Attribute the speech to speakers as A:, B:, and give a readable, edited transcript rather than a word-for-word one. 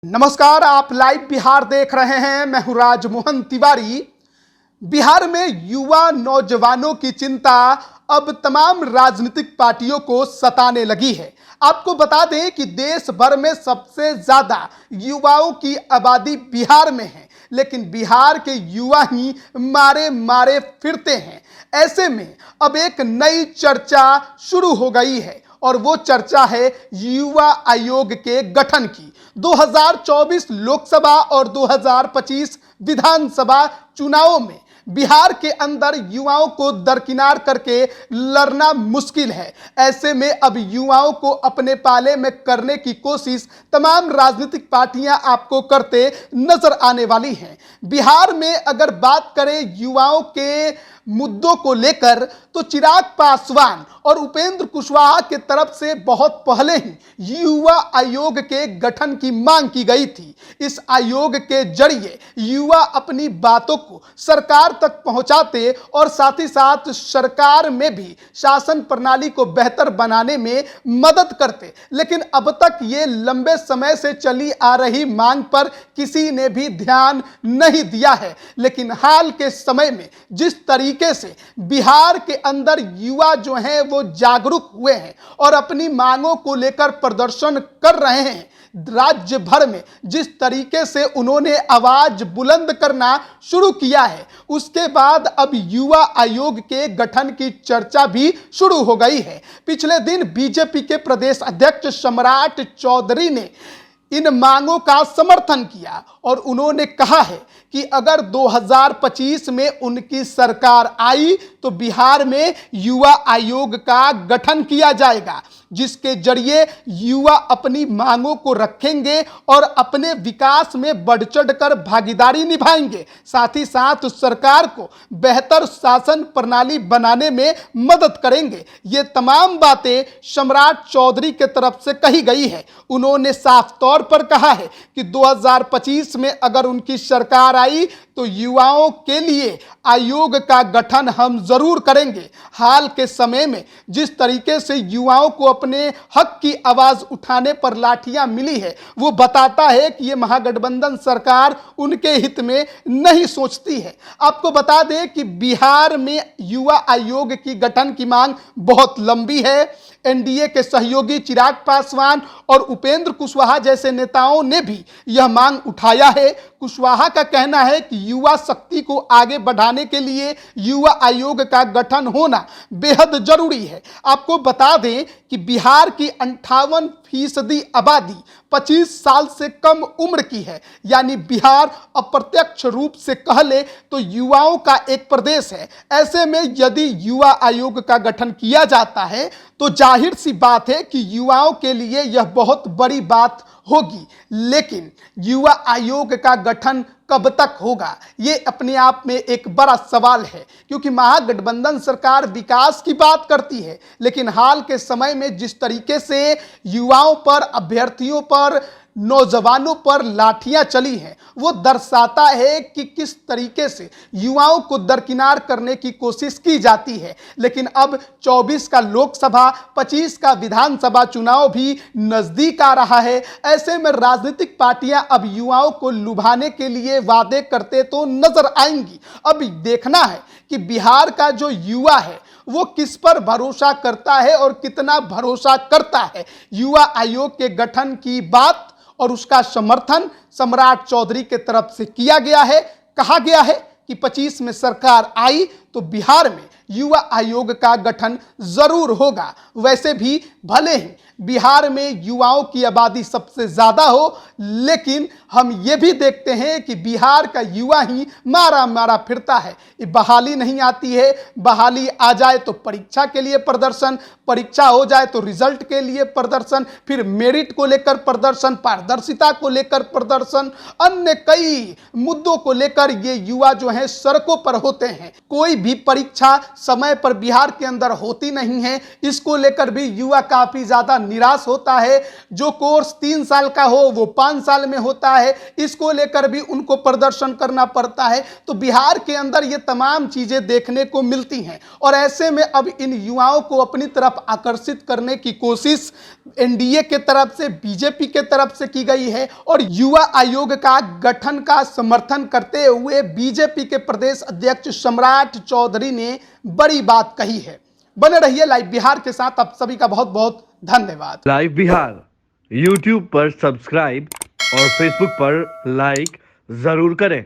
A: नमस्कार, आप लाइव बिहार देख रहे हैं। मैं हूं राजमोहन तिवारी। बिहार में युवा नौजवानों की चिंता अब तमाम राजनीतिक पार्टियों को सताने लगी है। आपको बता दें कि देश भर में सबसे ज्यादा युवाओं की आबादी बिहार में है, लेकिन बिहार के युवा ही मारे मारे फिरते हैं। ऐसे में अब एक नई चर्चा शुरू हो गई है और वो चर्चा है युवा आयोग के गठन की। 2024 लोकसभा और 2025 विधानसभा चुनावों में बिहार के अंदर युवाओं को दरकिनार करके लड़ना मुश्किल है। ऐसे में अब युवाओं को अपने पाले में करने की कोशिश तमाम राजनीतिक पार्टियां आपको करते नजर आने वाली हैं। बिहार में अगर बात करें युवाओं के मुद्दों को लेकर, तो चिराग पासवान और उपेंद्र कुशवाहा के तरफ से बहुत पहले ही युवा आयोग के गठन की मांग की गई थी। इस आयोग के जरिए युवा अपनी बातों को सरकार तक पहुंचाते और साथ ही साथ सरकार में भी शासन प्रणाली को बेहतर बनाने में मदद करते। लेकिन अब तक ये लंबे समय से चली आ रही मांग पर किसी ने भी ध्यान नहीं दिया है। लेकिन हाल के समय में जिस तरीके से बिहार के अंदर युवा जो हैं वो जागरूक हुए हैं और अपनी मांगों को लेकर प्रदर्शन कर रहे हैं, राज्य भर में जिस तरीके से उन्होंने आवाज बुलंद करना शुरू किया है, उसके बाद अब युवा आयोग के गठन की चर्चा भी शुरू हो गई है। पिछले दिन बीजेपी के प्रदेश अध्यक्ष सम्राट चौधरी ने इन मांगों का समर्थन किया और उन्होंने कहा है कि अगर 2025 में उनकी सरकार आई तो बिहार में युवा आयोग का गठन किया जाएगा, जिसके जरिए युवा अपनी मांगों को रखेंगे और अपने विकास में बढ़ चढ़कर भागीदारी निभाएंगे। साथ ही साथ सरकार को बेहतर शासन प्रणाली बनाने में मदद करेंगे। ये तमाम बातें सम्राट चौधरी के तरफ से कही गई है। उन्होंने साफ तौर पर कहा है कि 2025 में अगर उनकी सरकार आई तो युवाओं के लिए आयोग का गठन हम जरूर करेंगे। हाल के समय में जिस तरीके से युवाओं को अपने हक की आवाज उठाने पर लाठियां मिली है, वो बताता है कि ये महागठबंधन सरकार उनके हित में नहीं सोचती है। आपको बता दें कि बिहार में युवा आयोग की गठन की मांग बहुत लंबी है। एनडीए के सहयोगी चिराग पासवान और उपेंद्र कुशवाहा जैसे नेताओं ने भी यह मांग उठाया है। कुशवाहा का कहना है कि युवा शक्ति को आगे बढ़ाने के लिए युवा आयोग का गठन होना बेहद जरूरी है। आपको बता दें कि बिहार की 58% आबादी 25 साल से कम उम्र की है, यानी बिहार अप्रत्यक्ष रूप से कह ले तो युवाओं का एक प्रदेश है। ऐसे में यदि युवा आयोग का गठन किया जाता है तो जाहिर सी बात है कि युवाओं के लिए यह बहुत बड़ी बात होगी। लेकिन युवा आयोग का गठन कब तक होगा, ये अपने आप में एक बड़ा सवाल है, क्योंकि महागठबंधन सरकार विकास की बात करती है, लेकिन हाल के समय में जिस तरीके से युवाओं पर, अभ्यर्थियों पर, नौजवानों पर लाठियां चली हैं, वो दर्शाता है कि किस तरीके से युवाओं को दरकिनार करने की कोशिश की जाती है। लेकिन अब 24 का लोकसभा, 25 का विधानसभा चुनाव भी नजदीक आ रहा है। ऐसे में राजनीतिक पार्टियां अब युवाओं को लुभाने के लिए वादे करते तो नजर आएंगी। अब देखना है कि बिहार का जो युवा है वो किस पर भरोसा करता है और कितना भरोसा करता है। युवा आयोग के गठन की बात और उसका समर्थन सम्राट चौधरी के तरफ से किया गया है। कहा गया है कि 25 में सरकार आई तो बिहार में युवा आयोग का गठन जरूर होगा। वैसे भी भले ही बिहार में युवाओं की आबादी सबसे ज्यादा हो, लेकिन हम ये भी देखते हैं कि बिहार का युवा ही मारा मारा फिरता है। ये बहाली नहीं आती है, बहाली आ जाए तो परीक्षा के लिए प्रदर्शन, परीक्षा हो जाए तो रिजल्ट के लिए प्रदर्शन, फिर मेरिट को लेकर प्रदर्शन, पारदर्शिता को लेकर प्रदर्शन, अन्य कई मुद्दों को लेकर ये युवा जो है सड़कों पर होते हैं। कोई भी परीक्षा समय पर बिहार के अंदर होती नहीं है। इसको लेकर भी युवा काफी ज्यादा निराश होता है। जो कोर्स 3 साल का हो वो 5 साल में होता है, इसको लेकर भी उनको प्रदर्शन करना पड़ता है। तो बिहार के अंदर ये तमाम चीजें देखने को मिलती हैं और ऐसे में अब इन युवाओं को अपनी तरफ आकर्षित करने की कोशिश एनडीए के तरफ से, बीजेपी के तरफ से की गई है और युवा आयोग का गठन का समर्थन करते हुए बीजेपी के प्रदेश अध्यक्ष सम्राट चौधरी ने बड़ी बात कही है। बने रहिए लाइव बिहार के साथ। आप सभी का बहुत बहुत धन्यवाद।
B: लाइव बिहार यूट्यूब पर सब्सक्राइब और फेसबुक पर लाइक जरूर करें।